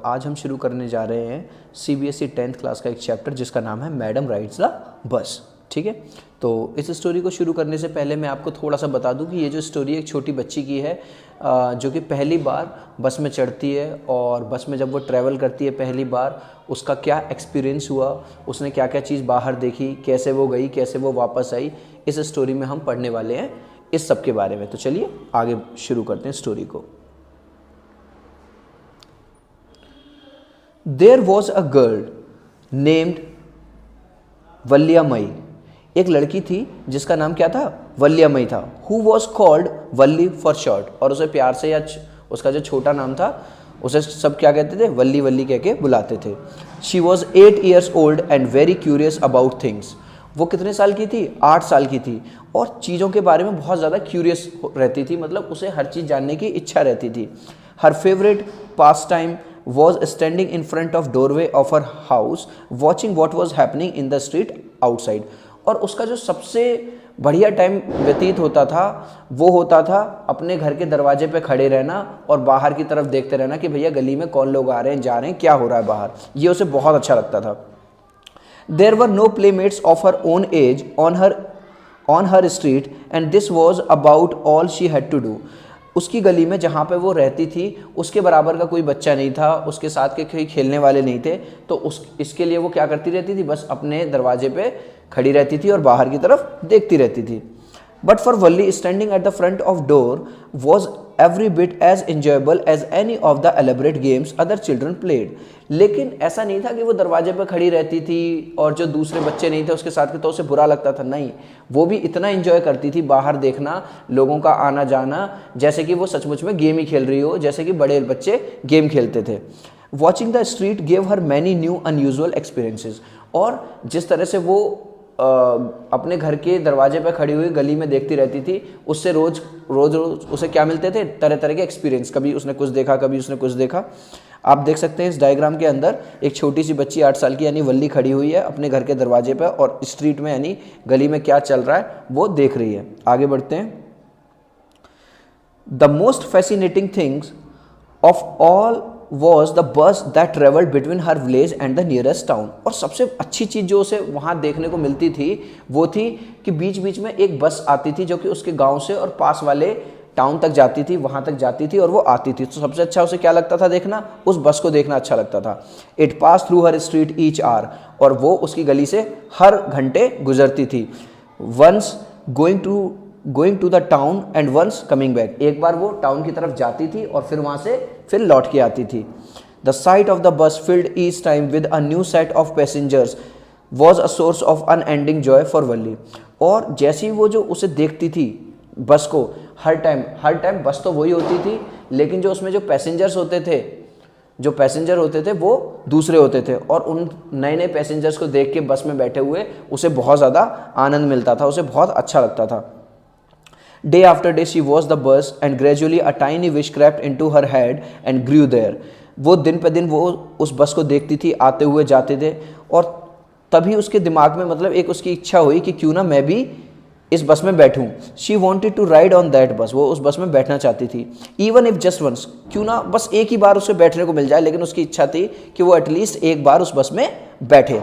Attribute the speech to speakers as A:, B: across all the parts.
A: आज हम शुरू करने जा रहे हैं सीबीएसई 10th क्लास का एक चैप्टर जिसका नाम है मैडम राइड्स द बस। ठीक है, तो इस स्टोरी को शुरू करने से पहले मैं आपको थोड़ा सा बता दूं कि ये जो स्टोरी एक छोटी बच्ची की है जो कि पहली बार बस में चढ़ती है और बस में जब वो ट्रैवल करती है पहली बार उसका क्या एक्सपीरियंस हुआ, उसने क्या क्या चीज़ बाहर देखी, कैसे वो गई, कैसे वो वापस आई, इस स्टोरी में हम पढ़ने वाले हैं इस सब के बारे में। तो चलिए आगे शुरू करते हैं स्टोरी को। There was a girl named वल्लियामई। एक लड़की थी जिसका नाम क्या था? वल्लियामई था। Who was called Valli for short। और उसे प्यार से या उसका जो छोटा नाम था उसे सब क्या कहते थे? वल्ली वल्ली कह के बुलाते थे। She was 8 years old and very curious about things। वो कितने साल की थी? 8 साल की थी और चीज़ों के बारे में बहुत ज़्यादा क्यूरियस रहती थी, मतलब उसे हर चीज़ जानने की इच्छा रहती थी। Her favorite pastime was standing in front of doorway of her house watching what was happening in the street outside। और उसका जो सबसे बढ़िया टाइम व्यतीत होता था वो होता था अपने घर के दरवाजे पे खड़े रहना और बाहर की तरफ देखते रहना कि भैया गली में कौन लोग आ रहे हैं, जा रहे हैं, क्या हो रहा है बाहर। ये उसे बहुत अच्छा लगता था। There were no playmates of her own age on her street and this was about all she had to do। उसकी गली में जहाँ पे वो रहती थी उसके बराबर का कोई बच्चा नहीं था, उसके साथ के कोई खेलने वाले नहीं थे, तो इसके लिए वो क्या करती रहती थी? बस अपने दरवाजे पे खड़ी रहती थी और बाहर की तरफ देखती रहती थी। But for Valli standing at the front of door was every bit as enjoyable as any of the elaborate games other children played. लेकिन ऐसा नहीं था कि वो दरवाजे पर खड़ी रहती थी और जो दूसरे बच्चे नहीं थे उसके साथ के तो उसे बुरा लगता था, नहीं, वो भी इतना एंजॉय करती थी बाहर देखना, लोगों का आना जाना, जैसे कि वो सचमुच में गेम ही खेल रही हो, जैसे कि बड़े बच्चे गेम खेलते थे। Watching the street gave her many new unusual experiences. और जिस तरह से वो अपने घर के दरवाजे पर खड़ी हुई गली में देखती रहती थी उससे रोज रोज उसे क्या मिलते थे? तरह तरह के एक्सपीरियंस। कभी उसने कुछ देखा, कभी उसने कुछ देखा। आप देख सकते हैं इस डायग्राम के अंदर एक छोटी सी बच्ची 8 साल की यानी वल्ली खड़ी हुई है अपने घर के दरवाजे पर और स्ट्रीट में यानी गली में क्या चल रहा है वो देख रही है। आगे बढ़ते हैं। The most fascinating things of all was the bus that traveled between her village and the nearest town। और सबसे अच्छी चीज़ जो उसे वहाँ देखने को मिलती थी वो थी कि बीच बीच में एक बस आती थी जो कि उसके गांव से और पास वाले टाउन तक जाती थी, वहाँ तक जाती थी और वो आती थी। तो सबसे अच्छा उसे क्या लगता था देखना? उस बस को देखना अच्छा लगता था। It pass through her street each hour. और वो उसकी गली से हर घंटे गुजरती थी। Once going to the town and once coming back. एक बार वो टाउन की तरफ जाती थी और फिर वहाँ से फिर लौट के आती थी। The sight of the bus filled each time with a new set of passengers was a source of unending joy for Valli. और जैसी ही वो जो उसे देखती थी बस को, हर टाइम बस तो वही होती थी लेकिन जो उसमें जो पैसेंजर होते थे वो दूसरे होते थे और उन नए नए पैसेंजर्स को देख के बस में बैठे हुए उसे बहुत ज़्यादा आनंद मिलता था, उसे बहुत अच्छा लगता था। Day after day she watched the bus and gradually a tiny wish crept into her head and grew there। वो दिन पे दिन वो उस बस को देखती थी, आते हुए जाते थे और तभी उसके दिमाग में मतलब एक उसकी इच्छा हुई कि क्यों ना मैं भी इस बस में बैठूं। She wanted to ride on that bus। वो उस बस में बैठना चाहती थी। Even if just once। क्यों ना बस एक ही बार उसे बैठने को मिल जाए, लेकिन उसकी इच्छा थी कि वो एटलीस्ट एक बार उस बस में बैठे।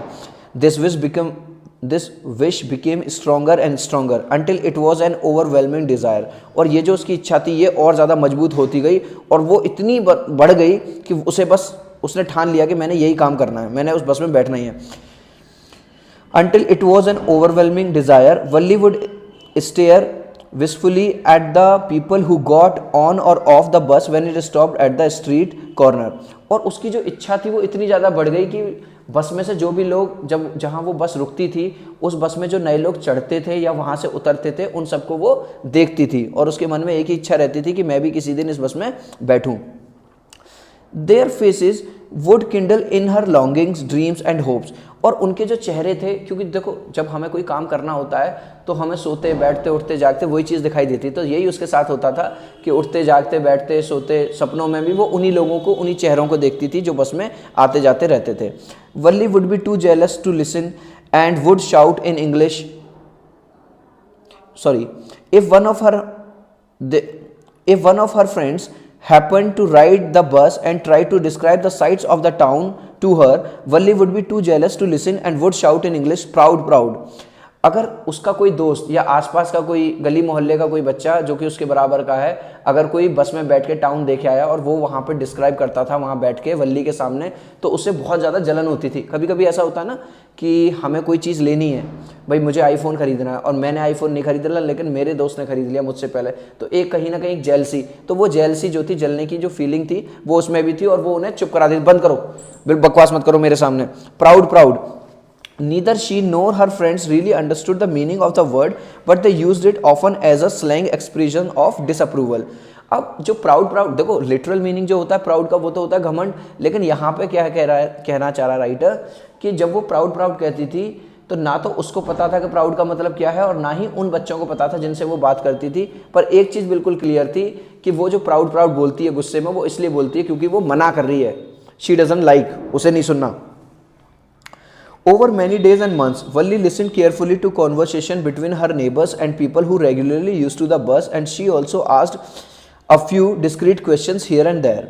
A: This wish became stronger and stronger until it was an overwhelming desire। और ये जो उसकी इच्छा थी ये और ज़्यादा मजबूत होती गई और वो इतनी बढ़ गई कि उसने ठान लिया कि मैंने यही काम करना है, मैंने उस बस में बैठना ही है। Until it was an overwhelming desire, Valli would stare wistfully at the people who got on or off the bus when it stopped at the street corner। और उसकी जो इच्छा थी वो इतनी ज़्यादा बढ़ गई कि बस में से जो भी लोग जहाँ वो बस रुकती थी उस बस में जो नए लोग चढ़ते थे या वहाँ से उतरते थे उन सबको वो देखती थी और उसके मन में एक ही इच्छा रहती थी कि मैं भी किसी दिन इस बस में बैठूं। Their faces would kindle in her longings, dreams and hopes। और उनके जो चेहरे थे, क्योंकि देखो जब हमें कोई काम करना होता है तो हमें सोते बैठते उठते जागते वही चीज़ दिखाई देती, तो यही उसके साथ होता था कि उठते जागते बैठते सोते सपनों में भी वो उन्हीं लोगों को, उन्हीं चेहरों को देखती थी जो बस में आते जाते रहते थे। Valli would be too jealous to listen and would shout in English if one of her friends happened to ride the bus and tried to describe the sights of the town to her, Valli would be too jealous to listen and would shout in English, proud, proud. अगर उसका कोई दोस्त या आसपास का कोई गली मोहल्ले का कोई बच्चा जो कि उसके बराबर का है, अगर कोई बस में बैठ के टाउन देखे आया और वो वहाँ पे डिस्क्राइब करता था वहाँ बैठ के वल्ली के सामने, तो उससे बहुत ज़्यादा जलन होती थी। कभी कभी ऐसा होता है ना कि हमें कोई चीज़ लेनी है, भाई मुझे आईफोन खरीदना है और मैंने आईफोन नहीं खरीदा लेकिन मेरे दोस्त ने खरीद लिया मुझसे पहले, तो एक कहीं ना कहीं जेलसी, तो वो जेलसी जो थी, जलने की जो फीलिंग थी वो उसमें भी थी और वो उन्हें चुप करा दी, बंद करो, बकवास मत करो मेरे सामने, proud proud. Neither she nor her friends really understood the meaning of the word, but they used it often as a slang expression of disapproval. अब जो प्राउड प्राउड, देखो लिटरल मीनिंग जो होता है प्राउड का वो तो होता है घमंड, लेकिन यहाँ पे क्या कह रहा है, कहना चाह रहा राइटर कि जब वो प्राउड प्राउड कहती थी तो ना तो उसको पता था कि प्राउड का मतलब क्या है और ना ही उन बच्चों को पता था जिनसे वो बात करती थी। पर एक चीज़ बिल्कुल क्लियर थी कि वो जो प्राउड प्राउड बोलती है गुस्से में, वो इसलिए बोलती है क्योंकि वो मना कर रही है, शी डजंट लाइक, उसे नहीं सुनना। Over many days and months, Valli listened carefully to conversation between her neighbors and people who regularly used to the bus, and she also asked a few discreet questions here and there.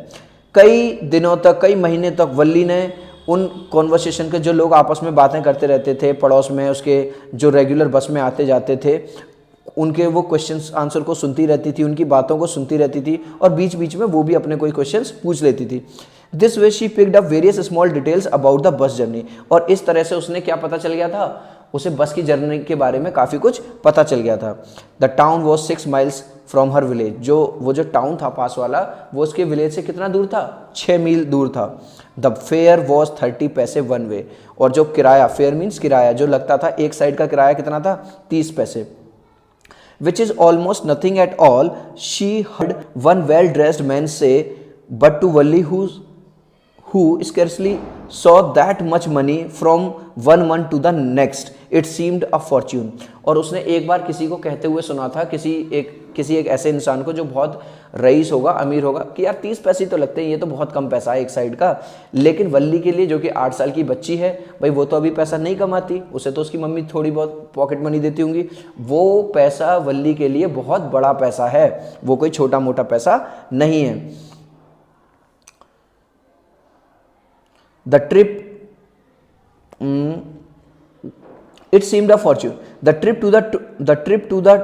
A: कई दिनों तक, कई महीने तक वल्ली ने उन conversation के, जो लोग आपस में बातें करते रहते थे पड़ोस में, उसके जो रेगुलर बस में आते जाते थे, उनके वो क्वेश्चंस आंसर को सुनती रहती थी, उनकी बातों को सुनती रहती थी और बीच बीच में वो भी अपने कोई क्वेश्चंस पूछ लेती थी। This way she picked up various small details about the bus journey, और इस तरह से उसने क्या पता चल गया था, उसे बस की जर्नी के बारे में काफ़ी कुछ पता चल गया था। The town was 6 miles from her village, वो जो टाउन था पास वाला, वो उसके विलेज से कितना दूर था, 6 मील दूर था। द फेयर वॉज 30 पैसे वन वे, और जो किराया, फेयर मीन्स किराया, जो लगता था एक साइड का किराया कितना था, 30 पैसे। Which is almost nothing at all, she heard one well-dressed man say, but to Valli who scarcely saw that much money from one month to the next, it seemed a fortune. और उसने एक बार किसी को कहते हुए सुना था, किसी एक ऐसे इंसान को जो बहुत रईस होगा, अमीर होगा, कि यार 30 पैसे तो लगते हैं, ये तो बहुत कम पैसा है एक साइड का। लेकिन वल्ली के लिए, जो कि 8 साल की बच्ची है, भाई वो तो अभी पैसा नहीं कमाती, उसे तो उसकी मम्मी थोड़ी बहुत पॉकेट मनी देती होंगी, वो पैसा वल्ली के लिए बहुत बड़ा पैसा है, वो कोई छोटा मोटा पैसा नहीं है। The trip, it seemed a fortune. The trip to the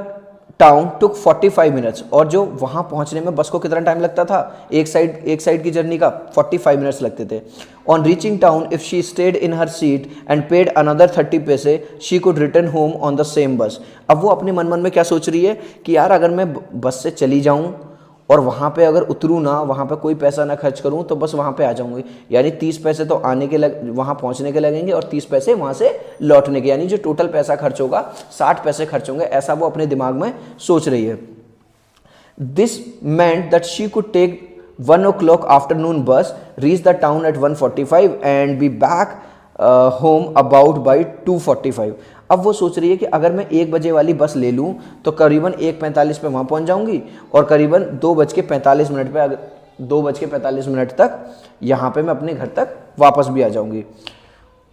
A: town took 45 minutes. और जो वहाँ पहुँचने में बस को कितना टाइम लगता था, एक साइड की जर्नी का 45 मिनट्स लगते थे। On reaching town, if she stayed in her seat and paid another 30 पैसे, she could return home on the same bus. अब वो अपने मन में क्या सोच रही है कि यार अगर मैं बस से चली जाऊँ और वहाँ पे अगर उतरूँ ना, वहाँ पे कोई पैसा ना खर्च करूँ, तो बस वहाँ पे आ जाऊँगी, यानी 30 पैसे तो आने के वहाँ पहुँचने के लगेंगे और 30 पैसे वहाँ से लौटने के, यानी जो टोटल पैसा खर्च होगा 60 पैसे खर्च होंगे, ऐसा वो अपने दिमाग में सोच रही है। This meant that she could take 1 o'clock afternoon bus, reach the town at 1:45 and be back home about by 2:45। अब वो सोच रही है कि अगर मैं 1 बजे वाली बस ले लूँ तो करीबन 1:45 पे वहाँ पहुँच जाऊँगी और करीबन 2:45 तक यहाँ पे मैं अपने घर तक वापस भी आ जाऊँगी।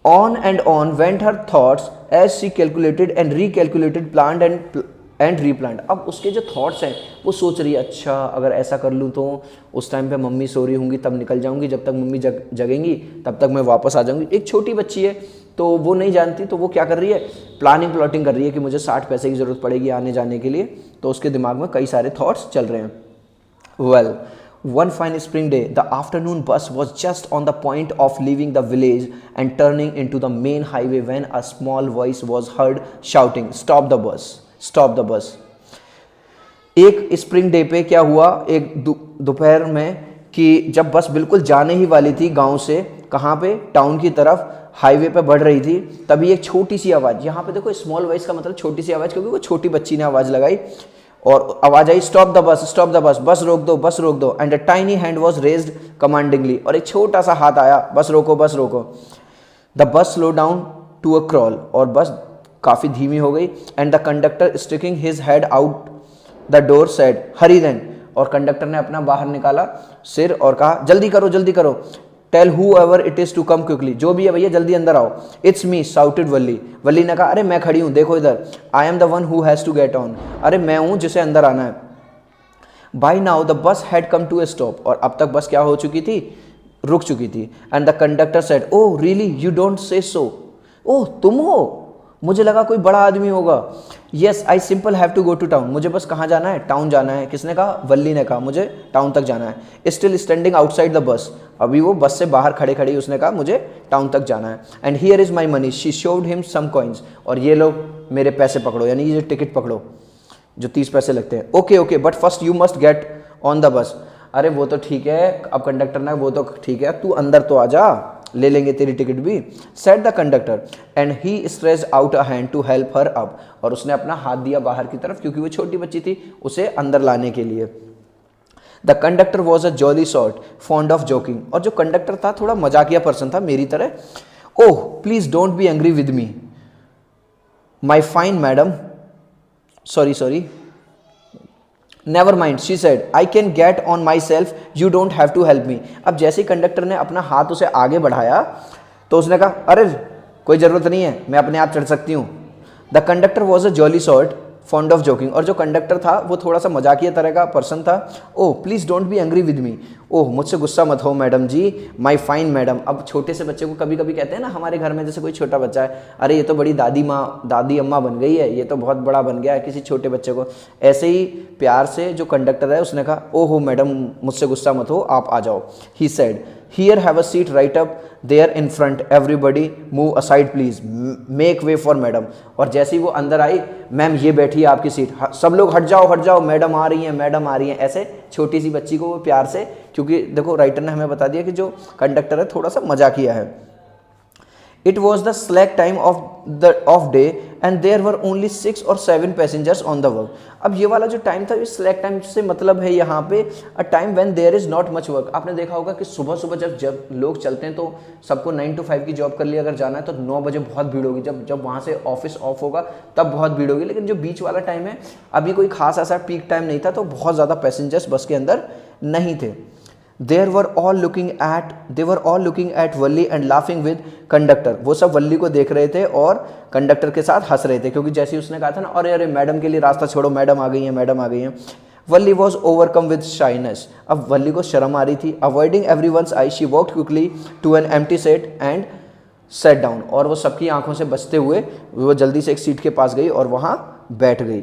A: On and on went her thoughts as she calculated and recalculated, planned and replanned। अब उसके जो थॉट्स हैं वो सोच रही है, अच्छा अगर ऐसा कर लूँ तो उस टाइम पे मम्मी सो रही होंगी, तब निकल जाऊँगी, जब तक मम्मी जगेंगी तब तक मैं वापस आ जाऊँगी। एक छोटी बच्ची है तो वो नहीं जानती, तो वो क्या कर रही है, प्लॉटिंग कर रही है कि मुझे 60 पैसे की ज़रूरत पड़ेगी आने जाने के लिए, तो उसके दिमाग में कई सारे थॉट्स चल रहे हैं। Well, one fine spring day, the afternoon bus was just on the point of leaving the village and turning into the main highway when a small voice was heard shouting, "Stop the bus! Stop the bus!" एक spring day पे क्या हुआ, एक दोपहर में, कि जब बस बिल्कुल जाने ही वाली थी गांव से, कहाँ पे, टाउन की तरफ, हाईवे पे बढ़ रही थी, तभी एक छोटी सी आवाज़, यहाँ पे देखो स्मॉल वॉइस का मतलब छोटी सी आवाज़, क्योंकि वो छोटी बच्ची ने आवाज़ लगाई और आवाज़ आई, "स्टॉप द बस, बस रोक दो। And a tiny hand was raised commandingly, और एक छोटा सा हाथ आया, बस रोको। The bus slow down to a crawl, और बस काफ़ी धीमी हो गई। And the conductor sticking his head out the door said, "hurry then", और कंडक्टर ने अपना बाहर निकाला सिर और कहा, जल्दी करो। Tell whoever it is to come quickly, जो भी है भैया जल्दी अंदर आओ। It's me, shouted वल्ली ने कहा, अरे मैं खड़ी हूँ, देखो इधर। I am the one who has to get on, अरे मैं हूँ जिसे अंदर आना है। By now the bus had come to a stop, और अब तक बस क्या हो चुकी थी, रुक चुकी थी। And the conductor said, oh really you don't say सो, ओह तुम हो, मुझे लगा कोई बड़ा आदमी होगा। Yes I simple have to go to town, मुझे बस कहाँ जाना है, टाउन जाना है। किसने कहा, वल्ली ने कहा, मुझे टाउन तक जाना है। Still standing outside the bus, अभी वो बस से बाहर खड़े खड़ी उसने कहा मुझे टाउन तक जाना है। And here is my money, she showed him some coins, और ये लो मेरे पैसे पकड़ो, यानी ये टिकट पकड़ो जो 30 पैसे लगते हैं। Okay okay but first you must get on the bus, अरे वो तो ठीक है, अब कंडक्टर ने वो तो ठीक है, तू अंदर तो आ जा, ले लेंगे तेरी टिकट भी। Said the conductor and he stretched out a hand to help her up, और उसने अपना हाथ दिया बाहर की तरफ क्योंकि वो छोटी बच्ची थी, उसे अंदर लाने के लिए। The conductor was a jolly sort fond of joking, और जो कंडक्टर था थोड़ा मजाकिया पर्सन था मेरी तरह। Oh please don't be angry with me my fine madam, sorry never mind she said I can get on myself, you don't have to help me. अब जैसे ही कंडक्टर ने अपना हाथ उसे आगे बढ़ाया तो उसने कहा अरे कोई ज़रूरत नहीं है, मैं अपने आप चढ़ सकती हूँ। The conductor was a jolly sort fond of joking, और जो कंडक्टर था वो थोड़ा सा मजाकिया तरह का पर्सन था। Oh please don't be angry with me, oh मुझसे गुस्सा मत हो madam ji, my fine madam. अब छोटे से बच्चे को कभी कभी कहते हैं ना, हमारे घर में जैसे कोई छोटा बच्चा है, अरे ये तो बड़ी दादी अम्मा बन गई है, ये तो बहुत बड़ा बन गया है, किसी छोटे बच्चे को ऐसे ही प्यार से जो कंडक्टर है उसने कहा ओहो मैडम मुझसे गुस्सा मत हो, आप आ जाओ। He said here have a seat right up there in front, everybody move aside please, make way for madam. और जैसे ही वो अंदर आई, मैम ये बैठी है आपकी सीट, सब लोग हट जाओ, मैडम आ रही हैं, मैडम आ रही हैं, ऐसे छोटी सी बच्ची को वो प्यार से, क्योंकि देखो राइटर ने हमें बता दिया कि जो कंडक्टर है थोड़ा सा मजाकिया है। It was the slack time of day and there were only 6 or 7 passengers on the work. अब ये वाला जो टाइम था, इस स्लैक टाइम से मतलब है यहाँ पे a time when there is not much work. आपने देखा होगा कि सुबह सुबह जब लोग चलते हैं तो सबको 9 to 5 की जॉब कर ली अगर जाना है तो 9 बजे बहुत भीड़ होगी, जब वहाँ से ऑफिस ऑफ होगा तब बहुत भीड़ होगी। लेकिन जो बीच वाला टाइम है अभी कोई खास ऐसा पीक टाइम नहीं था, तो बहुत ज़्यादा पैसेंजर्स बस के अंदर नहीं थे। they were all looking at Valli and laughing with conductor, वो सब वल्ली को देख रहे थे और कंडक्टर के साथ हंस रहे थे, क्योंकि जैसे ही उसने कहा था ना अरे मैडम के लिए रास्ता छोड़ो, मैडम आ गई हैं। Valli was overcome with shyness, अब वल्ली को शर्म आ रही थी। Avoiding everyone's eye she walked quickly to an empty seat and set down, और वो सबकी आंखों से बचते हुए वो जल्दी से एक सीट के पास गई और वहाँ बैठ गई।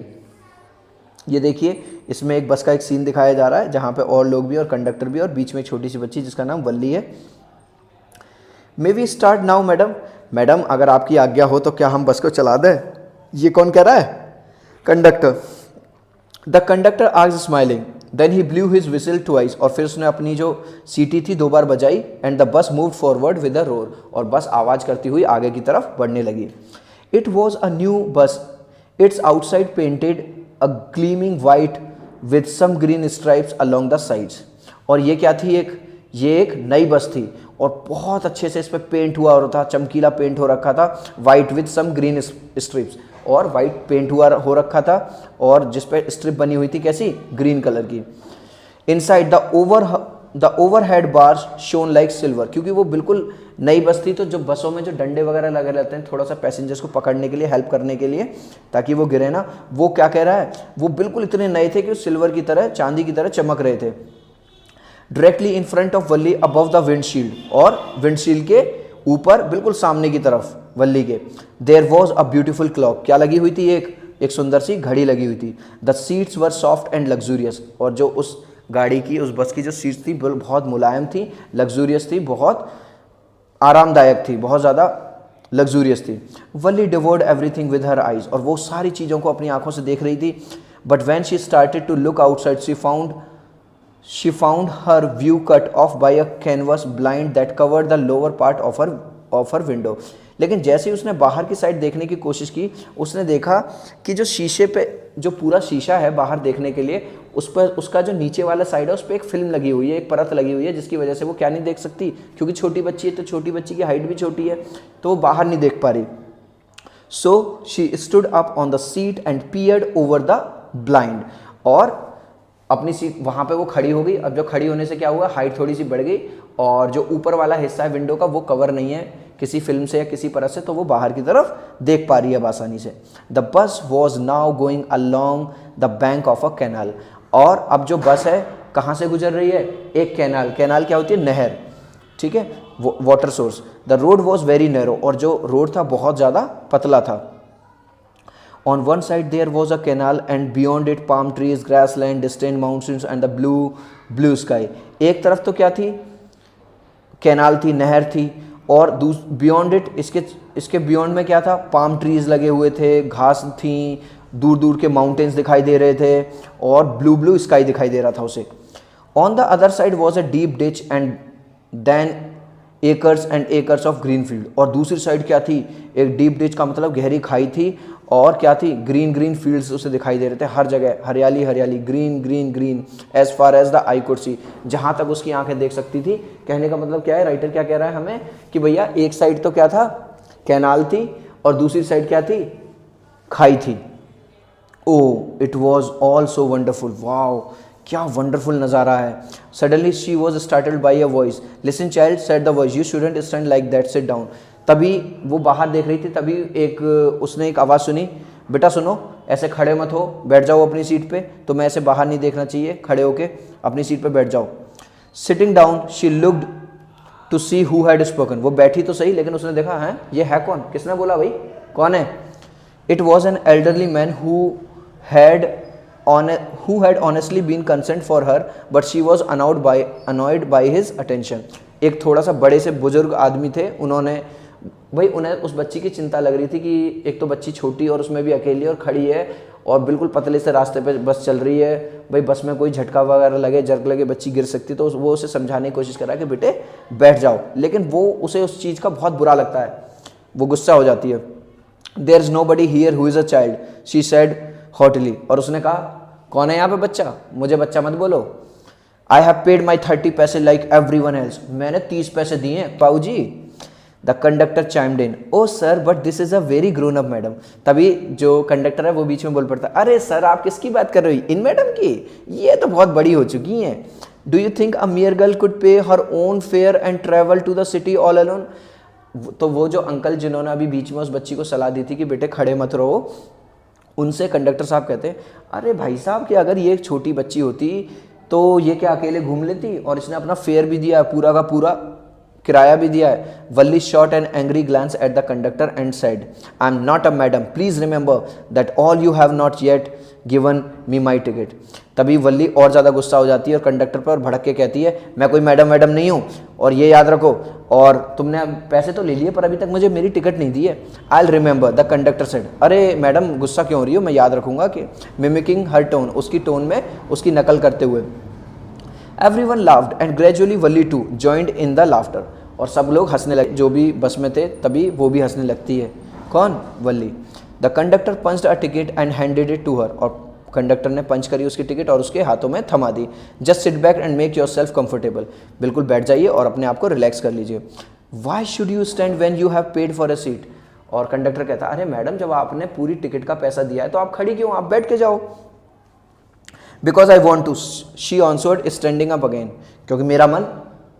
A: ये देखिए इसमें एक बस का एक सीन दिखाया जा रहा है जहाँ पे और लोग भी और कंडक्टर भी और बीच में एक छोटी सी बच्ची जिसका नाम वल्ली है। May we start now madam अगर आपकी आज्ञा हो तो क्या हम बस को चला दें? ये कौन कह रहा है? Conductor. The conductor asked smiling, then he blew his whistle twice, और फिर उसने अपनी जो सीटी थी 2 बार बजाई। And the bus move forward with a roar, और बस आवाज़ करती हुई आगे की तरफ बढ़ने लगी। It was a new bus, its outside painted a gleaming white with some green stripes along the sides. और ये क्या थी? ये एक नई बस थी और बहुत अच्छे से इस पर पेंट हुआ हो रहा था, चमकीला पेंट हो रखा था, white with some green strips, और वाइट पेंट हुआ हो रखा था और जिस पे स्ट्रिप बनी हुई थी कैसी? ग्रीन कलर की। Inside the overhead bars shown like silver, क्योंकि वो बिल्कुल नई बस थी तो जो बसों में जो डंडे वगैरह लगे रहते हैं थोड़ा सा पैसेंजर्स को पकड़ने के लिए, हेल्प करने के लिए ताकि वो गिरे ना, वो क्या कह रहा है, वो बिल्कुल इतने नए थे कि सिल्वर की तरह, चांदी की तरह चमक रहे थे। Directly in front of Valli above the windshield, और विंडशील्ड के ऊपर बिल्कुल सामने की तरफ वल्ली के, there was a beautiful clock, क्या लगी हुई थी? एक सुंदर सी घड़ी लगी हुई थी। The seats were soft and luxurious, और जो उस गाड़ी की, उस बस की जो सीट्स थी बहुत मुलायम थी, लग्जूरियस थी, बहुत आरामदायक थी, बहुत ज़्यादा लग्जूरियस थी। वल्ली डिवोर्ड एवरीथिंग विद हर आइज, और वो सारी चीज़ों को अपनी आंखों से देख रही थी। But when she started to look outside she found her view cut off by a canvas blind that covered the lower part of her window. लेकिन जैसे ही उसने बाहर की साइड देखने की कोशिश की, उसने देखा कि जो शीशे पे, जो पूरा शीशा है बाहर देखने के लिए, उस पर उसका जो नीचे वाला साइड है उस पर एक फिल्म लगी हुई है, एक परत लगी हुई है, जिसकी वजह से वो क्या नहीं देख सकती, क्योंकि छोटी बच्ची है तो छोटी बच्ची की हाइट भी छोटी है तो वो बाहर नहीं देख पा रही। So she stood up on the seat and peered over the blind, और अपनी सीट वहाँ पे वो खड़ी हो गई। अब जो खड़ी होने से क्या हुआ, हाइट थोड़ी सी बढ़ गई और जो ऊपर वाला हिस्सा है विंडो का वो कवर नहीं है किसी फिल्म से या किसी परत से, तो वो बाहर की तरफ देख पा रही है अब आसानी से। The bus was now going along the bank of a canal, और अब जो बस है कहाँ से गुजर रही है, एक कैनाल, कैनाल क्या होती है, नहर, ठीक है, water source. The road was very narrow, और जो रोड था बहुत ज़्यादा पतला था। On one side there was a canal and beyond it palm trees, grass land, distant mountains and the blue sky. एक तरफ तो क्या थी, कैनाल थी, नहर थी, और बियॉन्ड इट, इसके बियॉन्ड में क्या था, पाम ट्रीज लगे हुए थे, घास थी, दूर दूर के माउंटेन्स दिखाई दे रहे थे, और ब्लू स्काई दिखाई दे रहा था उसे। On the other side was a deep ditch and then acres and acres of green field, और दूसरी साइड क्या थी, एक डीप डिच का मतलब गहरी खाई थी, और क्या थी, ग्रीन फील्ड्स उसे दिखाई दे रहे थे, हर जगह हरियाली हरियाली, green as far as the eye could see, जहाँ तक उसकी आंखें देख सकती थी। कहने का मतलब क्या है, राइटर क्या कह रहा है हमें कि भैया एक साइड तो क्या था, कैनाल थी, और दूसरी साइड क्या थी, खाई थी। Oh it was all so wonderful, wow क्या वंडरफुल नज़ारा है। Suddenly she was startled by a voice, listen child said the voice, you shouldn't stand like that, sit down. तभी वो बाहर देख रही थी, तभी उसने एक आवाज़ सुनी, बेटा सुनो, ऐसे खड़े मत हो, बैठ जाओ अपनी सीट पे, तो मैं ऐसे बाहर नहीं देखना चाहिए, खड़े होके अपनी सीट पे बैठ जाओ। Sitting down she looked to see who had spoken, वो बैठी तो सही लेकिन उसने देखा है ये है कौन, किसने बोला भाई, कौन है। It was an elderly man who had honestly been concerned for her, but she was annoyed by his attention. एक थोड़ा सा बड़े से बुजुर्ग आदमी थे, उन्हें उस बच्ची की चिंता लग रही थी कि एक तो बच्ची छोटी और उसमें भी अकेली और खड़ी है, और बिल्कुल पतले से रास्ते पे बस चल रही है, भाई बस में कोई झटका वगैरह लगे, जर्क लगे, बच्ची गिर सकती, तो वो उसे समझाने की कोशिश कर रहा है कि बेटे बैठ जाओ, लेकिन वो उसे उस चीज़ का बहुत बुरा लगता है, वो गुस्सा हो जाती है। There is nobody here who is a child, she said haughtily, और उसने कहा कौन है यहाँ पे बच्चा, मुझे बच्चा मत बोलो। I have paid my 30 पैसे like everyone else, मैंने 30 पैसे दिए हैं पाऊ जी। The conductor chimed in, oh sir but this is a very grown up madam, तभी जो कंडक्टर है वो बीच में बोल पड़ता, अरे सर आप किसकी बात कर रहे हो, इन मैडम की, ये तो बहुत बड़ी हो चुकी हैं। Do you think a mere girl could pay her own fare and travel to the city all alone? तो वो जो अंकल जिन्होंने अभी बीच में उस बच्ची को सलाह दी थी कि बेटे खड़े मत रहो, उनसे कंडक्टर साहब कहते हैं, अरे भाई साहब कि अगर ये एक छोटी बच्ची होती तो ये क्या अकेले घूम लेती, और इसने अपना फेयर भी दिया है, पूरा का पूरा किराया भी दिया है। Valli shot an angry glance at the conductor and said, I am not a madam, please remember that all you have not yet given me my ticket. तभी वल्ली और ज़्यादा गुस्सा हो जाती है और कंडक्टर पर भड़क के कहती है, मैं कोई मैडम नहीं हूँ, और ये याद रखो, और तुमने पैसे तो ले लिए पर अभी तक मुझे मेरी टिकट नहीं दी है। I will remember, the conductor said, अरे मैडम गुस्सा क्यों हो रही हो, मैं याद रखूँगा कि, मिमिकिंग हर टोन, उसकी टोन में उसकी नकल करते हुए। Everyone laughed and gradually Valli too joined in the laughter, और सब लोग हंसने लगे, जो भी बस में थे तभी वो भी हंसने लगती है। कौन, Valli. The conductor punched a ticket and handed it to her, और कंडक्टर ने पंच करी उसकी टिकट और उसके हाथों में थमा दी। Just sit back and make yourself comfortable, बिल्कुल बैठ जाइए और अपने आप को रिलैक्स कर लीजिए। Why should you stand when you have paid for a seat, और कंडक्टर कहता, अरे मैडम जब आपने पूरी टिकट का पैसा दिया है तो आप खड़ी क्यों, आप बैठ के जाओ। Because I want to, she answered standing up again, क्योंकि मेरा मन,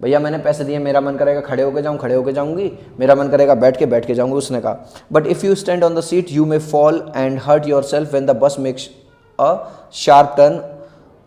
A: भैया मैंने पैसे दिए, मेरा मन करेगा खड़े होकर जाऊँ, खड़े होकर जाऊँगी, मेरा मन करेगा बैठ के जाऊँगी, उसने कहा। But if you stand on the seat you may fall and hurt yourself when the bus makes a sharp turn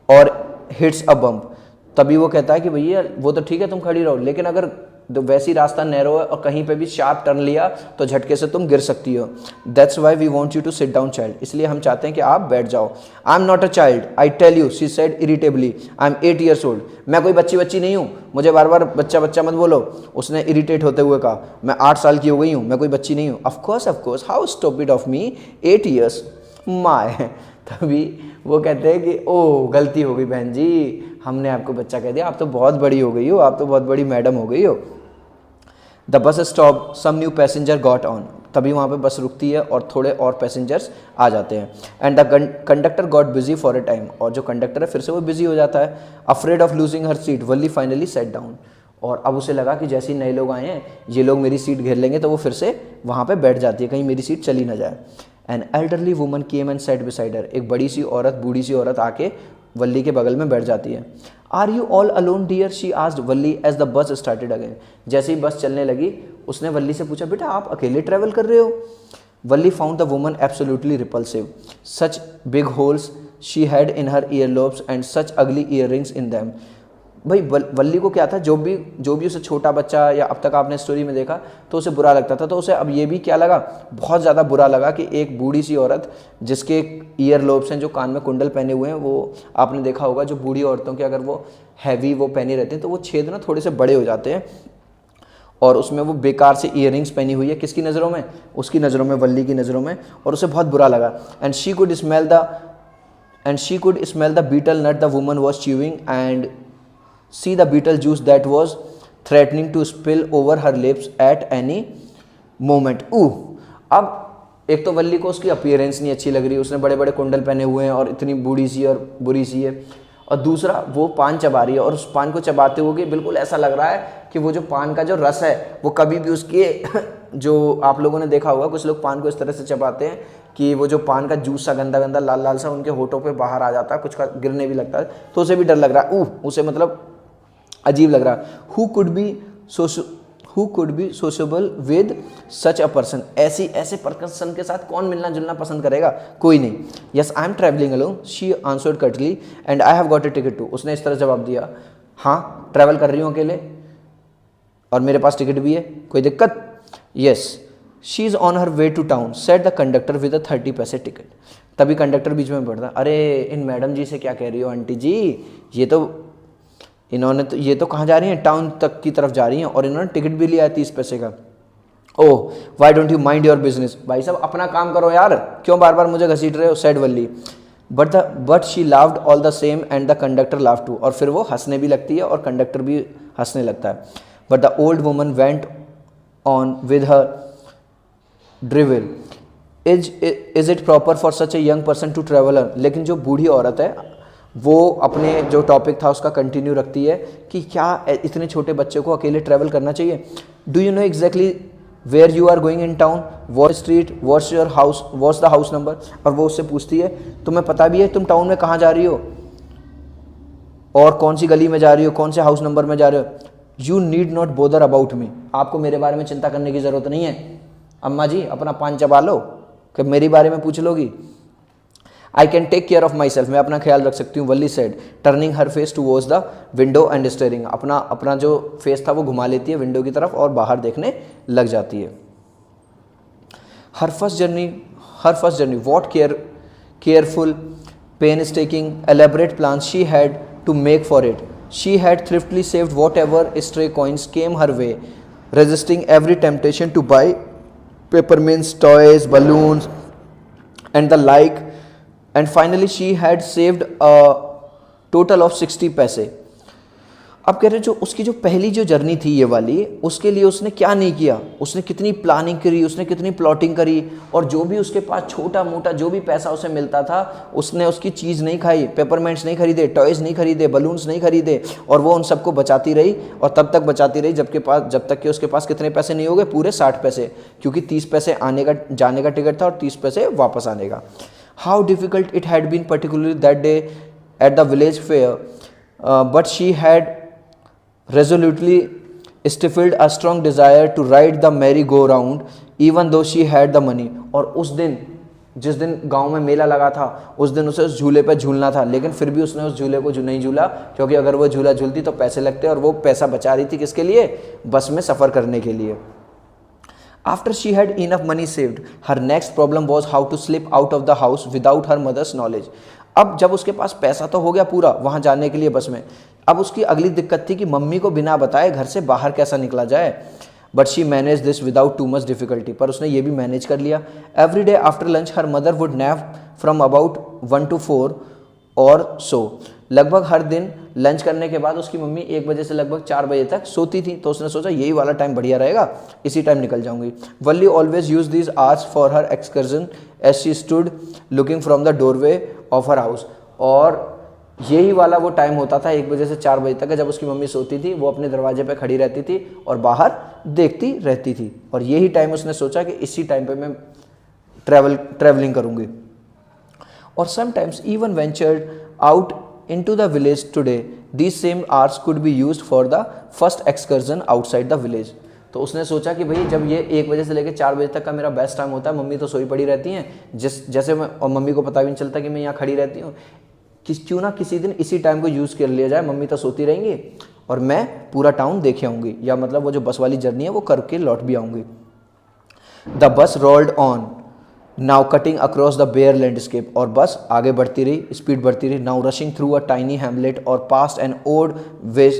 A: और हिट्स अ बम्प। तभी वो कहता है कि भैया वो तो ठीक है तुम खड़ी रहो, लेकिन अगर वैसी रास्ता नैरो है और कहीं पे भी शार्प टर्न लिया तो झटके से तुम गिर सकती हो। That's why we want you to sit down child, इसलिए हम चाहते हैं कि आप बैठ जाओ। I am not a child I tell you, she said irritably, I am 8 years old, मैं कोई बच्ची नहीं हूँ, मुझे बार बार बच्चा मत बोलो, उसने इरिटेट होते हुए कहा। मैं 8 साल की हो गई हूँ, मैं कोई बच्ची नहीं हूँ। Of course how stupid of me, 8 years my. तभी वो कहते हैं कि ओ गलती हो गई बहन जी, हमने आपको बच्चा कह दिया, आप तो बहुत बड़ी हो गई हो, आप तो बहुत बड़ी मैडम हो गई हो। The bus stop, some new passenger got on, तभी वहाँ पे बस रुकती है और थोड़े और पैसेंजर्स आ जाते हैं। And the conductor got busy for a time, और जो कंडक्टर है फिर से वो बिजी हो जाता है। Afraid of losing her seat Valli finally set down, और अब उसे लगा कि जैसे ही नए लोग आए हैं ये लोग मेरी सीट घेर लेंगे, तो वो फिर से वहाँ पे बैठ जाती है, कहीं मेरी सीट चली ना जाए। An elderly woman came and set beside her, एक बूढ़ी सी औरत आके वल्ली के बगल में बैठ जाती है। Are you all alone dear, she asked Valli as the bus started again. जैसे ही बस चलने लगी उसने वल्ली से पूछा, बेटा आप अकेले ट्रैवल कर रहे हो। Valli found the woman absolutely repulsive, such big holes she had in her earlobes and such ugly year rings in them. भाई वल्ली को क्या था, जो भी उसे छोटा बच्चा या अब तक आपने स्टोरी में देखा तो उसे बुरा लगता था, तो उसे अब ये भी क्या लगा, बहुत ज़्यादा बुरा लगा कि एक बूढ़ी सी औरत जिसके ईयर लोब्स हैं, जो कान में कुंडल पहने हुए हैं, वो आपने देखा होगा जो बूढ़ी औरतों के अगर वो हैवी वो पहनी रहती हैं तो वो छेद ना थोड़े से बड़े हो जाते हैं, और उसमें वो बेकार से ईयरिंग्स पहनी हुई है, किसकी नज़रों में, उसकी नज़रों में, वल्ली की नज़रों में, और उसे बहुत बुरा लगा। And she could smell the beetle not the woman was chewing and see the beetle juice that was threatening to spill over her lips at any moment। अब एक तो वल्ली को उसकी अपीयरेंस नहीं अच्छी लग रही, उसने बड़े बड़े कुंडल पहने हुए हैं और इतनी बूढ़ी सी और बुरी सी है, और दूसरा वो पान चबा रही है, और उस पान को चबाते हुए बिल्कुल ऐसा लग रहा है कि वो जो पान का जो रस है वो कभी भी उसके जो आप लोगों ने देखा होगा, कुछ लोग पान को इस तरह से चबाते हैं कि वो जो पान का जूस सा गंदा गंदा लाल लाल सा उनके होठों पे बाहर आ जाता है, कुछ का गिरने भी लगता है, तो उसे भी डर लग रहा है, उसे मतलब अजीब लग रहा। Who could be sociable with such a person, ऐसे पर्सन के साथ कौन मिलना जुलना पसंद करेगा, कोई नहीं। Yes I am travelling alone, she answered curtly, and I have got a ticket too, उसने इस तरह जवाब दिया, हाँ ट्रैवल कर रही हूँ अकेले और मेरे पास टिकट भी है, कोई दिक्कत। Yes she is on her way to town said the conductor with a 30 paise ticket. तभी कंडक्टर बीच में पड़ता, अरे इन मैडम जी से क्या कह रही हो आंटी जी, ये तो कहाँ जा रही हैं, टाउन तक की तरफ जा रही हैं, और इन्होंने टिकट भी लिया है 30 पैसे का। Oh why don't you mind your business, भाई साहब अपना काम करो यार, क्यों बार बार मुझे घसीट रहे हो, said Valli. But she लाव्ड all the same and the conductor लाव टू, और फिर वो हंसने भी लगती है और कंडक्टर भी हंसने लगता है। But the old woman went on with her drivel, is it proper for such a young person to travel. लेकिन जो बूढ़ी औरत है वो अपने जो टॉपिक था उसका कंटिन्यू रखती है कि क्या इतने छोटे बच्चे को अकेले ट्रैवल करना चाहिए। Do you know exactly where you are going in town, what street, what's your house, what's the house number. और वो उससे पूछती है तुम्हें पता भी है तुम टाउन में कहाँ जा रही हो और कौन सी गली में जा रही हो, कौन से हाउस नंबर में जा रहे हो। You need not bother about me, आपको मेरे बारे में चिंता करने की ज़रूरत नहीं है। अम्मा जी अपना पान चबा लो कि मेरे बारे में पूछ लोगी। I can take care of myself, मैं अपना ख्याल रख सकती हूँ, Valli said turning her face towards the window and staring. अपना जो फेस था वो घुमा लेती है विंडो की तरफ और बाहर देखने लग जाती है। Her first journey what careful painstaking elaborate plans she had to make for it. She had thriftily saved whatever stray coins came her way, resisting every temptation to buy peppermints, toys, balloons and the like, and finally she had saved a total of 60 पैसे। अब कह रहे जो उसकी जो पहली जो journey थी ये वाली, उसके लिए उसने क्या नहीं किया, उसने कितनी प्लानिंग करी, उसने कितनी प्लॉटिंग करी, और जो भी उसके पास छोटा मोटा जो भी पैसा उसे मिलता था उसने उसकी चीज़ नहीं खाई, पेपरमेंट्स नहीं खरीदे, टॉयज़ नहीं खरीदे, बलून्स नहीं खरीदे, और वो उन सबको बचाती रही और तब तक बचाती रही जब तक कि उसके पास कितने पैसे नहीं हो गए, पूरे 60 पैसे, क्योंकि 30 पैसे जाने का टिकट था और 30 पैसे वापस आने का। How difficult it had been particularly that day at the village fair, but she had resolutely stifled a strong desire to ride the merry-go-round even though she had the money। और उस दिन जिस दिन गांव में मेला लगा था उस दिन उसे उस झूले पे झूलना था, लेकिन फिर भी उसने उस झूले को नहीं झूला, क्योंकि अगर वो झूला झूलती तो पैसे लगते और वो पैसा बचा रही थी किसके लिए, बस में सफ़र करने के लिए। After she had enough money saved, her next problem was how to slip out of the house without her mother's knowledge। अब जब उसके पास पैसा तो हो गया पूरा वहाँ जाने के लिए बस में, अब उसकी अगली दिक्कत थी कि मम्मी को बिना बताए घर से बाहर कैसा निकला जाए। But she manage this without too much difficulty, पर उसने ये भी मैनेज कर लिया। Every day after lunch her mother would nap from about 1 to 4 और सो। लगभग हर दिन लंच करने के बाद उसकी मम्मी 1 बजे से लगभग 4 बजे तक सोती थी, तो उसने सोचा यही वाला टाइम बढ़िया रहेगा, इसी टाइम निकल जाऊंगी। Valli always used these hours for her excursion as she stood looking from the doorway of her house. और यही वाला वो टाइम होता था 1 बजे से 4 बजे तक, जब उसकी मम्मी सोती थी वो अपने दरवाजे पे खड़ी रहती थी और बाहर देखती रहती थी, और यही टाइम उसने सोचा कि इसी टाइम पे मैं ट्रैवलिंग करूँगी। और sometimes even ventured out into the village today, these same hours could be used for the first excursion outside the village। तो उसने सोचा कि भाई जब ये 1 बजे से लेकर 4 बजे तक का मेरा बेस्ट टाइम होता है, मम्मी तो सोई पड़ी रहती हैं, जैसे मैं, और मम्मी को पता भी नहीं चलता कि मैं यहाँ खड़ी रहती हूँ, क्यों ना किसी दिन इसी टाइम को यूज़ कर लिया जाए, मम्मी तो सोती रहेंगी और मैं पूरा टाउन देखे आऊँगी, या मतलब वो जो बस वाली जर्नी है वो करके लौट भी आऊँगी। The bus rolled on now cutting across the bare landscape, और बस आगे बढ़ती रही, स्पीड बढ़ती रही। Now rushing through a tiny hamlet और past an old way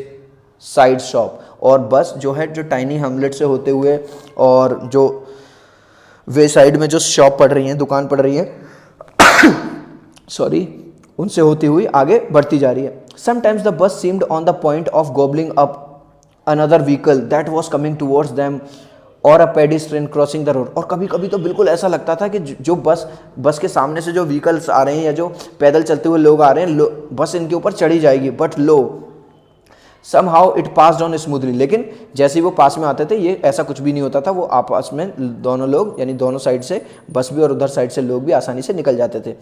A: side shop, और बस जो है जो टाइनी हैमलेट से होते हुए और जो वे साइड में जो शॉप पड़ रही है, दुकान पड़ रही है सॉरी, उनसे होती हुई आगे बढ़ती जा रही है। Sometimes the bus seemed on the point of gobbling up another vehicle that was coming towards them और a pedestrian crossing the road, और कभी कभी तो बिल्कुल ऐसा लगता था कि जो बस के सामने से जो व्हीकल्स आ रहे हैं या जो पैदल चलते हुए लोग आ रहे हैं, बस इनके ऊपर चढ़ी जाएगी, but low somehow it passed on smoothly, लेकिन जैसे ही वो पास में आते थे ये ऐसा कुछ भी नहीं होता था, वो आपस में दोनों लोग यानी दोनों साइड से बस भी और उधर साइड से लोग भी आसानी से निकल जाते थे।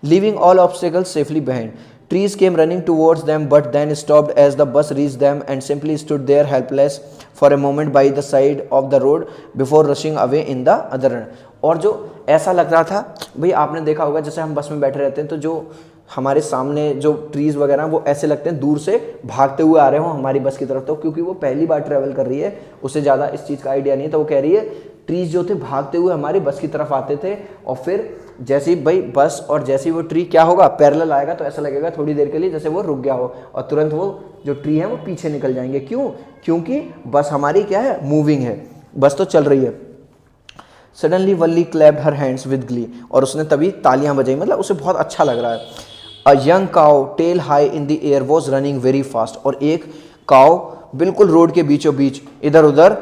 A: leaving all obstacles safely behind, trees came running towards them but then stopped as the bus reached them and simply stood there helpless for a moment by the side of the road before rushing away in the other end। और जो ऐसा लग रहा था भाई, आपने देखा होगा जैसे हम बस में बैठे रहते हैं तो जो हमारे सामने जो ट्रीज वगैरह वो ऐसे लगते हैं दूर से भागते हुए आ रहे हो हमारी बस की तरफ, तो क्योंकि वो पहली बार ट्रैवल कर रही है, उसे ज़्यादा इस चीज़ का आइडिया नहीं है, तो वो कह रही है ट्रीज जो थे भागते हुए हमारी बस की तरफ आते थे, और फिर जैसे ही भाई बस और जैसे ही वो ट्री क्या होगा पैरेलल आएगा तो ऐसा लगेगा थोड़ी देर के लिए जैसे वो रुक गया हो, और तुरंत वो जो ट्री है वो पीछे निकल जाएंगे। क्यों? क्योंकि बस हमारी क्या है, मूविंग है, बस तो चल रही है। Suddenly Valli clapped her hands with Glee, और उसने तभी तालियां बजाई, मतलब उसे बहुत अच्छा लग रहा है। A young cow tail high in the air was running very fast, और एक काउ बिल्कुल रोड के बीचों बीच इधर उधर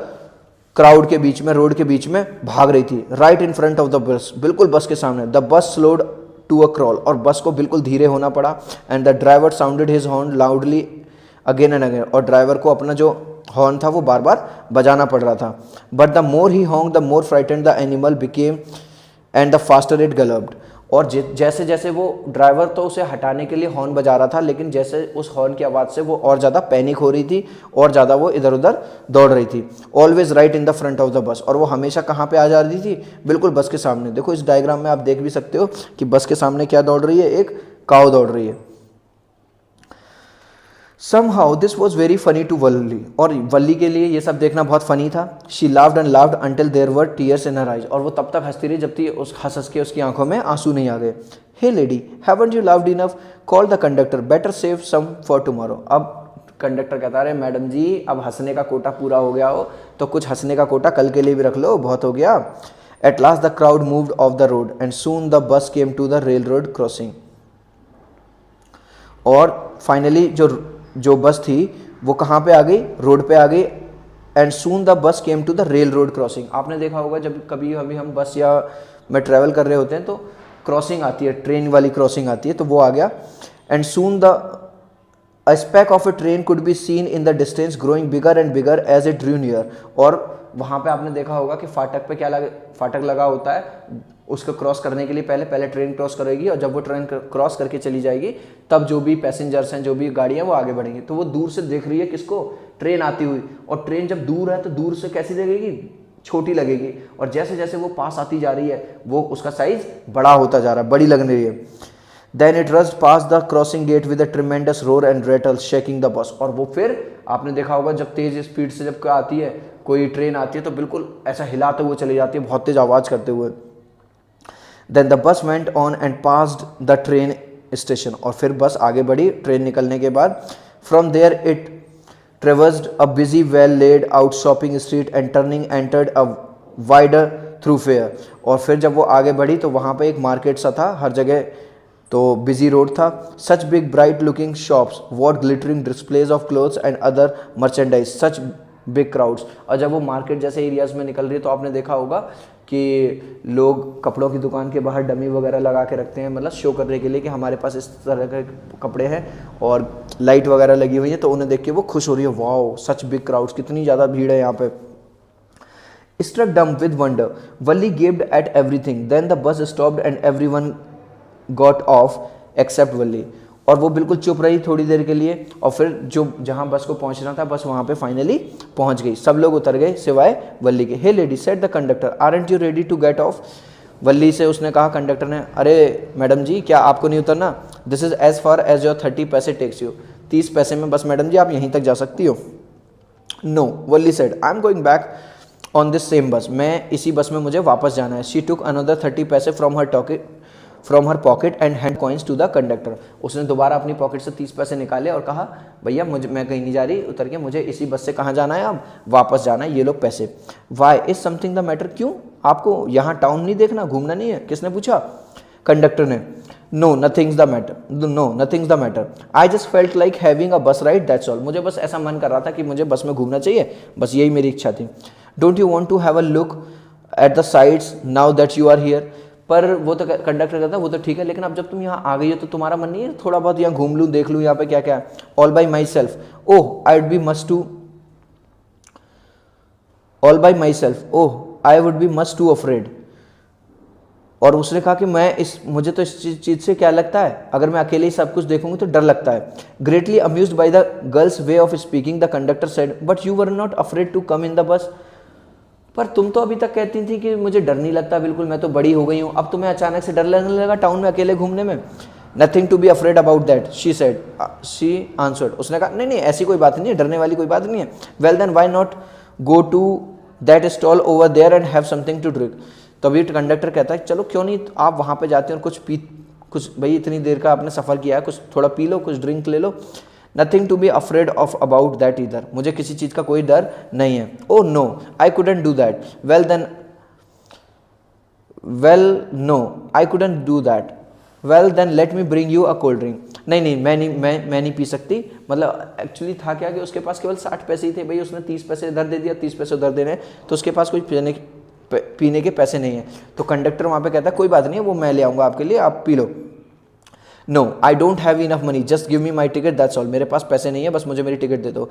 A: क्राउड के बीच में, रोड के बीच में भाग रही थी। Right in front of the बस, बिल्कुल बस के सामने। The bus slowed to a crawl, और बस को बिल्कुल धीरे होना पड़ा। And the driver sounded his horn loudly again and again, और ड्राइवर को अपना जो हॉर्न था वो बार बार बजाना पड़ रहा था। But the more he honked the more frightened the animal became and the faster it gulped, और जैसे जैसे वो ड्राइवर तो उसे हटाने के लिए हॉर्न बजा रहा था, लेकिन जैसे उस हॉर्न की आवाज़ से वो और ज़्यादा पैनिक हो रही थी और ज़्यादा वो इधर उधर दौड़ रही थी। Always right in the front of the bus, और वो हमेशा कहाँ पे आ जा रही थी, बिल्कुल बस के सामने। देखो इस डायग्राम में आप देख भी सकते हो कि बस के सामने क्या दौड़ रही है, एक काऊ दौड़ रही है। Somehow this was very funny to वल्ली, और वल्ली के लिए ये सब देखना बहुत फनी था। She laughed and laughed until there were tears in her eyes, और वो तब तक हंसती रही जब तक उस हंस के उसकी आंखों में आंसू नहीं आ गए। Hey lady, haven't you laughed enough? Call the conductor, better save some for tomorrow। अब कंडक्टर कहता है मैडम जी अब हंसने का कोटा पूरा हो गया हो तो कुछ हंसने का कोटा कल के लिए भी रख लो, बहुत हो गया। At last the crowd moved off the road and soon the bus came to the railroad crossing, और फाइनली जो बस थी वो कहाँ पे आ गई, रोड पे आ गई। And soon the bus came to the railroad crossing. आपने देखा होगा जब कभी हम बस या में ट्रैवल कर रहे होते हैं तो क्रॉसिंग आती है, ट्रेन वाली क्रॉसिंग आती है, तो वो आ गया। And soon the a speck of a train could be seen in the distance growing bigger and bigger as it drew near, और वहाँ पे आपने देखा होगा कि फाटक पे क्या फाटक लगा होता है, उसको क्रॉस करने के लिए पहले ट्रेन क्रॉस करेगी, और जब वो ट्रेन क्रॉस करके चली जाएगी तब जो भी पैसेंजर्स हैं, जो भी गाड़ियाँ वो आगे बढ़ेंगी। तो वो दूर से देख रही है किसको, ट्रेन आती हुई, और ट्रेन जब दूर है तो दूर से कैसी लगेगी, छोटी लगेगी, और जैसे जैसे वो पास आती जा रही है वो उसका साइज बड़ा होता जा रहा है, बड़ी लग रही है। Then it rushed past the crossing gate with a tremendous roar and rattle shaking the bus, और वो फिर आपने देखा होगा जब तेज स्पीड से जब आती है कोई ट्रेन आती है तो बिल्कुल ऐसा हिलाते हुए चली जाती है, बहुत तेज आवाज़ करते हुए। Then the bus went on and passed the train station, और फिर बस आगे बढ़ी ट्रेन निकलने के बाद। From there it traversed a busy well laid out shopping street and turning entered a wider thoroughfare, और फिर जब वो आगे बढ़ी तो वहाँ पे एक मार्केट सा था, हर जगह तो बिजी रोड था। Such big bright looking shops, what glittering displays of clothes and other merchandise, such big crowds, और जब वो मार्केट जैसे एरियाज में निकल रही है तो आपने देखा होगा कि लोग कपड़ों की दुकान के बाहर डमी वगैरह लगा के रखते हैं, मतलब शो करने के लिए कि हमारे पास इस तरह के कपड़े हैं, और लाइट वगैरह लगी हुई है, तो उन्हें देख के वो खुश हो रही है, वाओ सच बिग क्राउड्स, कितनी ज़्यादा भीड़ है यहाँ पे। Struck dumb with wonder, Valli gaped at everything. Then the bus stopped and everyone got off except Valli. और वो बिल्कुल चुप रही थोड़ी देर के लिए, और फिर जो जहाँ बस को पहुँचना था बस वहाँ पे फाइनली पहुँच गई। सब लोग उतर गए सिवाय वल्ली के। Hey lady said the conductor, aren't you ready to get off? Valli से उसने कहा, कंडक्टर ने, अरे मैडम जी क्या आपको नहीं उतरना? This is as far as your 30 paise takes you, 30 पैसे में बस मैडम जी आप यहीं तक जा सकती हो। No, Valli said, I am going back on this same bus, मैं इसी बस में मुझे वापस जाना है। She took another 30 paise from her pocket and hand coins to the conductor. उसने दोबारा अपनी पॉकेट से 30 पैसे निकाले और कहा, भैया मैं कहीं नहीं जा रही, उतर के मुझे इसी बस से कहाँ जाना है, अब वापस जाना है, ये लो पैसे। Why is something the matter, क्यों, आपको यहाँ टाउन नहीं देखना, घूमना नहीं है? किसने पूछा? कंडक्टर ने। No nothing's the matter, I just felt like having a bus ride, that's all. मुझे बस ऐसा मन कर रहा था कि मुझे बस में घूमना चाहिए, बस यही मेरी इच्छा थी। Don't you want to have a look at the sights now that you are here? पर वो तो कंडक्टर कहता है, वो तो ठीक है, लेकिन अब जब तुम यहाँ आ गई हो तो तुम्हारा मन नहीं है थोड़ा बहुत यहाँ घूम लूँ, देख लूँ यहाँ पे क्या क्या है? All by my self, oh I would be much to afraid. और उसने कहा कि मुझे तो इस चीज़ से क्या लगता है, अगर मैं अकेले ही सब कुछ देखूंगी तो डर लगता है। Greatly amused by the girl's way of speaking, the conductor said, but you were not afraid to come in the bus? पर तुम तो अभी तक कहती थी कि मुझे डर नहीं लगता बिल्कुल, मैं तो बड़ी हो गई हूँ, अब तुम्हें अचानक से डर लगने लगा टाउन में अकेले घूमने में? Nothing to be afraid about that, she answered. उसने कहा, नहीं ऐसी कोई बात नहीं है, डरने वाली कोई बात नहीं है। Well then why not go to that stall over there and have something to drink. तभी कंडक्टर कहता है, चलो क्यों नहीं आप वहाँ पे जाते हैं और कुछ भाई इतनी देर का आपने सफ़र किया है, कुछ थोड़ा पी लो, कुछ ड्रिंक ले लो। Nothing to be afraid of about that इधर, मुझे किसी चीज़ का कोई डर नहीं है। Oh no I couldn't do that. Well then let me bring you a cold drink. नहीं मैं नहीं पी सकती। मतलब एक्चुअली था क्या कि उसके पास केवल 60 पैसे ही थे भाई, उसने 30 पैसे इधर दे दिया, 30 पैसे उधर देने, तो उसके पास कोई पीने के पैसे नहीं है। तो कंडक्टर वहाँ पे कहता है, कोई बात नहीं है, वो मैं ले आऊँगा आपके लिए, आप पी लो। No I don't have enough money, just give me my ticket, that's all. मेरे पास पैसे नहीं है, बस मुझे मेरी टिकट दे दो।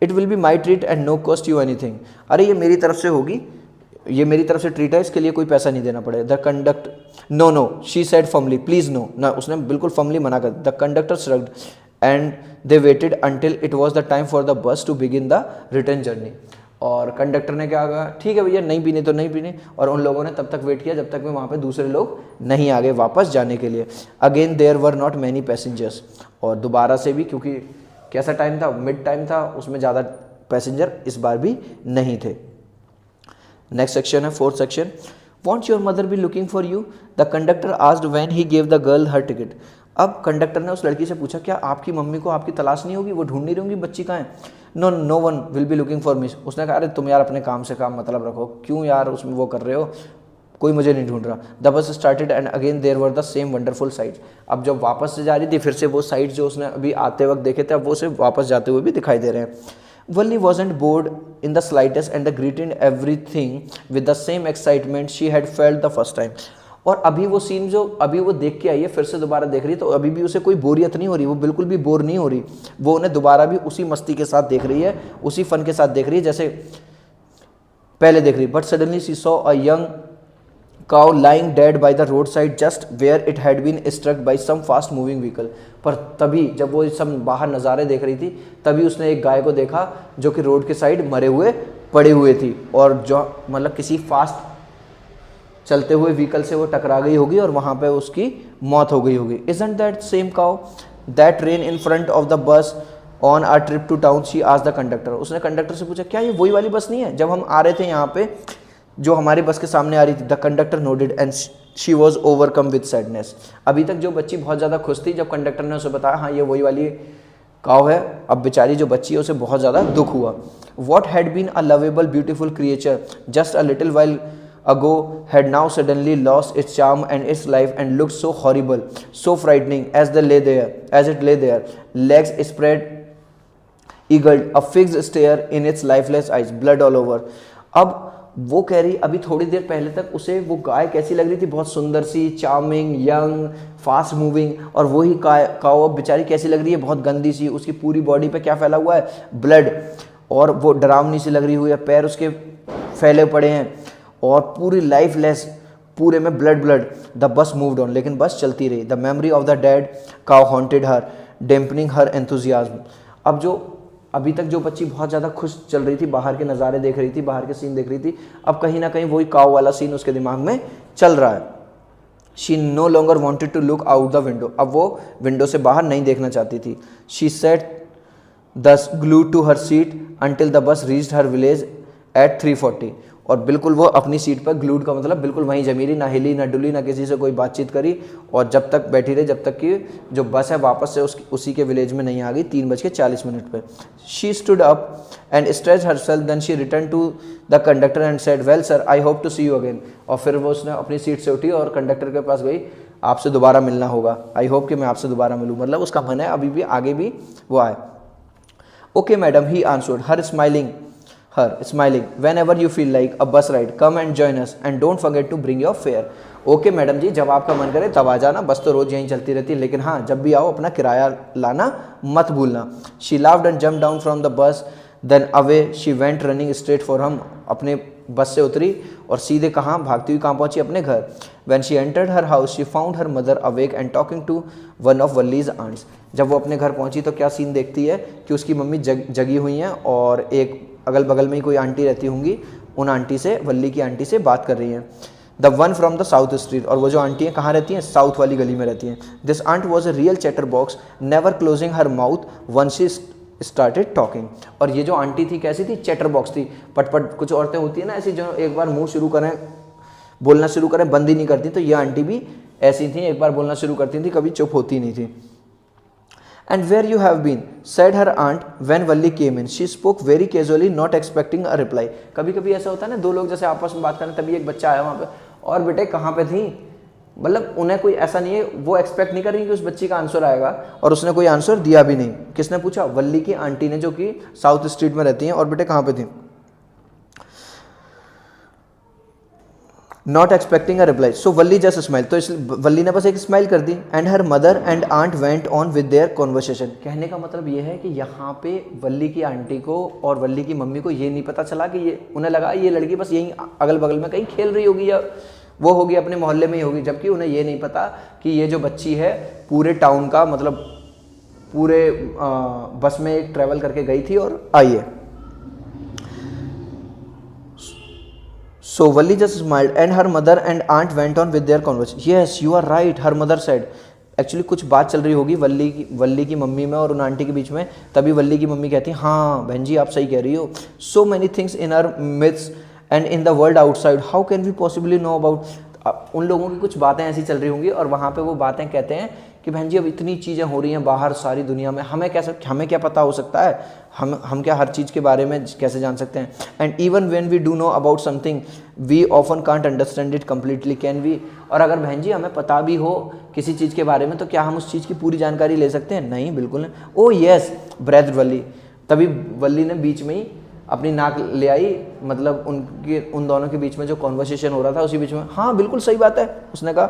A: It will be my treat and no cost you anything. अरे ये मेरी तरफ से होगी, ये मेरी तरफ से ट्रीट है, इसके लिए कोई पैसा नहीं देना पड़ेगा। The conductor, no she said firmly, please no, ना उसने बिल्कुल फर्मली मना कर। The conductor shrugged and they waited until it was the time for the bus to begin the return journey. और कंडक्टर ने क्या कहा, ठीक है भैया नहीं पीने तो नहीं पीने, और उन लोगों ने तब तक वेट किया जब तक में वहाँ पे दूसरे लोग नहीं आ गए वापस जाने के लिए। Again there were not many passengers, और दोबारा से भी, क्योंकि कैसा टाइम था, मिड टाइम था, उसमें ज़्यादा पैसेंजर इस बार भी नहीं थे। नेक्स्ट सेक्शन है, fourth section. Want your mother B looking for you, the conductor asked when he gave the girl her ticket. अब कंडक्टर ने उस लड़की से पूछा, क्या आपकी मम्मी को आपकी तलाश नहीं होगी, वो ढूंढ नहीं रही होंगी बच्ची कहाँ है? No one will be looking for me. उसने कहा, अरे तुम यार अपने काम से काम मतलब रखो, क्यों यार उसमें वो कर रहे हो, कोई मुझे नहीं ढूंढ रहा। The bus started and again there were the same wonderful sights. अब जब वापस से जा रही थी, फिर से वो साइट्स जो उसने अभी आते वक्त देखे थे, अब वो उसे वापस जाते हुए भी दिखाई दे रहे हैं। Wally wasn't bored in the slightest and greeted everything with the same excitement she had felt the first time. और अभी वो सीन जो अभी वो देख के आई है, फिर से दोबारा देख रही है, तो अभी भी उसे कोई बोरियत नहीं हो रही, वो बिल्कुल भी बोर नहीं हो रही, वो उन्हें दोबारा भी उसी मस्ती के साथ देख रही है, उसी फन के साथ देख रही है जैसे पहले देख रही। But suddenly she saw a young cow lying dead by the roadside just where it had been struck by some fast moving vehicle। पर तभी जब वो सब बाहर नज़ारे देख रही थी, तभी उसने एक गाय को देखा जो कि रोड के साइड मरे हुए पड़े हुए थी, और जो मतलब किसी फास्ट चलते हुए व्हीकल से वो टकरा गई होगी और वहाँ पे उसकी मौत हो गई होगी। Isn't that same cow that ran in front of the bus on our trip to town? she asked the conductor। उसने कंडक्टर से पूछा, क्या ये वही वाली बस नहीं है जब हम आ रहे थे यहाँ पे, जो हमारी बस के सामने आ रही थी? The conductor nodded and she was overcome with sadness. अभी तक जो बच्ची बहुत ज़्यादा खुश थी, जब कंडक्टर ने उसे बताया हाँ ये वही वाली काव है, अब बेचारी जो बच्ची है उसे बहुत ज़्यादा दुख हुआ। What had been a lovable beautiful creature just a little while ago had now suddenly lost its charm and its life and looked so horrible, so frightening as it lay there, legs spread eagled, a fixed stare in its lifeless eyes, blood all over। अब वो कह रही, अभी थोड़ी देर पहले तक उसे वो गाय कैसी लग रही थी, बहुत सुंदर सी, चार्मिंग, यंग, फास्ट मूविंग, और वही काऊ अब बेचारी कैसी लग रही है, बहुत गंदी सी, उसकी पूरी बॉडी पे क्या फैला हुआ है, ब्लड, और वो डरावनी सी लग रही हुई है, पैर उसके फैले पड़े हैं और पूरी लाइफलेस, पूरे में blood blood. The bus moved on, लेकिन बस चलती रही। The memory of the dead cow haunted her, dampening her enthusiasm. अब जो अभी तक जो बच्ची बहुत ज़्यादा खुश चल रही थी, बाहर के नज़ारे देख रही थी, बाहर के सीन देख रही थी, अब कहीं ना कहीं वही काउ वाला सीन उसके दिमाग में चल रहा है। She no longer wanted to look out the window, अब वो विंडो से बाहर नहीं देखना चाहती थी। She sat thus glued to her seat until the bus reached her village at 3:40, और बिल्कुल वो अपनी सीट पर ग्लूड का मतलब बिल्कुल वहीं जमी रही, ना हिली ना डुली, ना किसी से कोई बातचीत करी, और जब तक बैठी रही जब तक कि जो बस है वापस से उसी के विलेज में नहीं आ गई 3:40 पे। She stood up and stretch herself, then she return to the conductor and said well sir I hope to see you again, और फिर वो उसने अपनी सीट से उठी और कंडक्टर के पास गई, आपसे दोबारा मिलना होगा, आई होप कि मैं आपसे दोबारा मिलूँ, मतलब उसका मन है अभी भी आगे भी वो आए। Okay madam, he answered her smiling, whenever you feel like a bus ride, come and join us and don't forget to bring your fare. Okay madam ji, जब आपका मन करे तब आ जाना, बस तो रोज यहीं चलती रहती है, लेकिन हाँ जब भी आओ अपना किराया लाना मत भूलना। She laughed and jumped down from the bus, then away she went running straight for home. अपने बस से उतरी और सीधे कहाँ भागती हुई कहाँ पहुँची, अपने घर। When she entered her house, she found her mother awake and talking to one of Wally's aunts. जब वो अपने घर पहुँची तो क्या सीन देखती है कि उसकी मम्मी जगी हुई हैं और एक अगल बगल में ही कोई आंटी रहती होंगी, उन आंटी से, वल्ली की आंटी से बात कर रही हैं। The one from the south street, और वो जो आंटी हैं कहाँ रहती हैं, साउथ वाली गली में रहती हैं। This aunt was a real chatterbox, never closing her mouth one she started talking. और ये जो आंटी थी कैसी थी, चैटर बॉक्स थी, पटपट। कुछ औरतें होती है ना ऐसी जो एक बार मुंह शुरू करें, बोलना शुरू करें, बंद ही नहीं करती, तो ये आंटी भी ऐसी थी, एक बार बोलना शुरू करती थी, कभी चुप होती नहीं थी। And where you have been, said her aunt when Valli came in. She spoke very casually, not expecting a reply. कभी कभी ऐसा होता है ना, दो लोग जैसे आपस में बात करें, तभी एक बच्चा आया वहाँ पे, और बेटे कहाँ पे थी, मतलब उन्हें कोई ऐसा नहीं है, वो एक्सपेक्ट नहीं कर रही कि उस बच्ची का आंसर आएगा, और उसने कोई आंसर दिया भी नहीं। किसने पूछा, वल्ली की आंटी ने, जो कि साउथ स्ट्रीट में रहती हैं, और बेटे कहाँ पे थी, not expecting a reply, so Valli just smile, तो वल्ली ने बस एक स्माइल कर दी। And her mother and aunt went on with their conversation. कहने का मतलब ये है कि यहाँ पे वल्ली की आंटी को और वल्ली की मम्मी को ये नहीं पता चला कि ये, उन्हें लगा ये लड़की बस यहीं अगल बगल में कहीं खेल रही होगी या वो होगी अपने मोहल्ले में ही होगी, जबकि उन्हें ये नहीं पता कि ये जो बच्ची है पूरे टाउन का, मतलब पूरे बस में एक ट्रैवल करके गई थी और आई है। So Valli just smiled and her mother and aunt went on with their conversation. Yes, you are right, her mother said. Actually कुछ बात चल रही होगी वल्ली की मम्मी में और उन आंटी के बीच में, तभी वल्ली की मम्मी कहती है, हाँ बहन जी आप सही कह रही हो, so many things in our midst and in the world outside, how can we possibly know about. उन लोगों की कुछ बातें ऐसी चल रही होंगी और वहाँ पे वो बातें कहते हैं कि बहन जी अब इतनी चीज़ें हो रही हैं बाहर सारी दुनिया में, हमें क्या पता हो सकता है, हम क्या हर चीज़ के बारे में कैसे जान सकते हैं। And even when we do know about something we often can't understand it completely, can we. और अगर बहन जी हमें पता भी हो किसी चीज़ के बारे में, तो क्या हम उस चीज़ की पूरी जानकारी ले सकते हैं, नहीं बिल्कुल नहीं। ओ येस ब्रेथ वल्ली, तभी वल्ली ने बीच में ही अपनी नाक ले आई, मतलब उन दोनों के बीच में जो कॉन्वर्सेशन हो रहा था उसी बीच में, हाँ बिल्कुल सही बात है। उसने कहा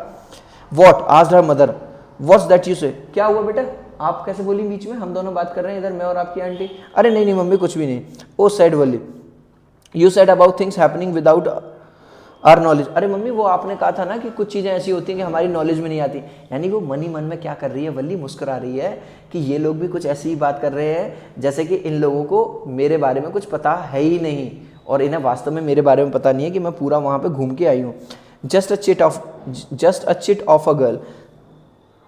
A: what asked her mother, what's that you से, क्या हुआ बेटा, आप कैसे बोली बीच में, हम दोनों बात कर रहे हैं इधर, मैं और आपकी आंटी। अरे नहीं मम्मी कुछ भी नहीं। Oh said Valli, you said about things happening without our knowledge. अरे मम्मी वो आपने कहा था ना कि कुछ चीज़ें ऐसी होती हैं कि हमारी नॉलेज में नहीं आती। यानी वो मन ही मन में क्या कर रही है, वल्ली मुस्कुरा रही है कि ये लोग भी कुछ ऐसी ही बात कर रहे हैं जैसे कि इन लोगों को मेरे बारे में कुछ पता है ही नहीं, और इन्हें वास्तव में मेरे बारे में पता नहीं है कि मैं पूरा वहाँ पर घूम के आई हूँ। Just a chit of a girl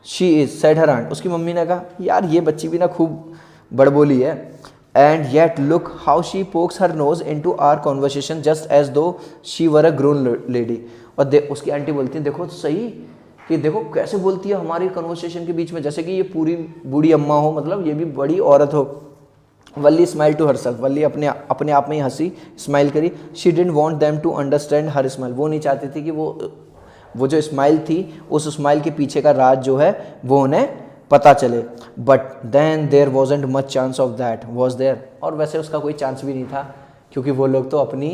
A: she is, said her aunt. उसकी मम्मी ने कहा यार ये बच्ची भी ना खूब बड़बोली है। And yet look how she pokes her nose into our conversation just as though she were a grown lady. और उसकी आंटी बोलती है देखो तो सही कि देखो कैसे बोलती है हमारी कॉन्वर्सेशन के बीच में, जैसे कि ये पूरी बूढ़ी अम्मा हो, मतलब ये भी बड़ी औरत हो। Valli smile to herself, Valli अपने आप में ही हंसी, स्माइल करी। She didn't want them to understand her smile, वो नहीं चाहती थी कि वो जो स्माइल थी उस स्माइल के पीछे का राज जो है वो उन्हें पता चले। But then there wasn't much chance of that was there, और वैसे उसका कोई चांस भी नहीं था क्योंकि वो लोग तो अपनी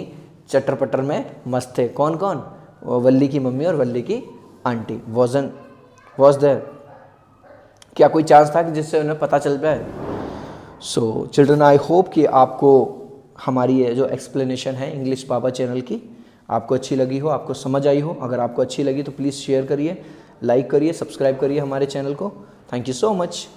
A: चटर पटर में मस्त थे। कौन कौन, वल्ली की मम्मी और वल्ली की आंटी। वॉज देयर, क्या कोई चांस था कि जिससे उन्हें पता चल पाए। सो चिल्ड्रन आई होप कि आपको हमारी ये जो एक्सप्लेनेशन है इंग्लिश पापा चैनल की आपको अच्छी लगी हो, आपको समझ आई हो। अगर आपको अच्छी लगी तो प्लीज़ शेयर करिए, लाइक करिए, सब्सक्राइब करिए हमारे चैनल को। Thank you so much.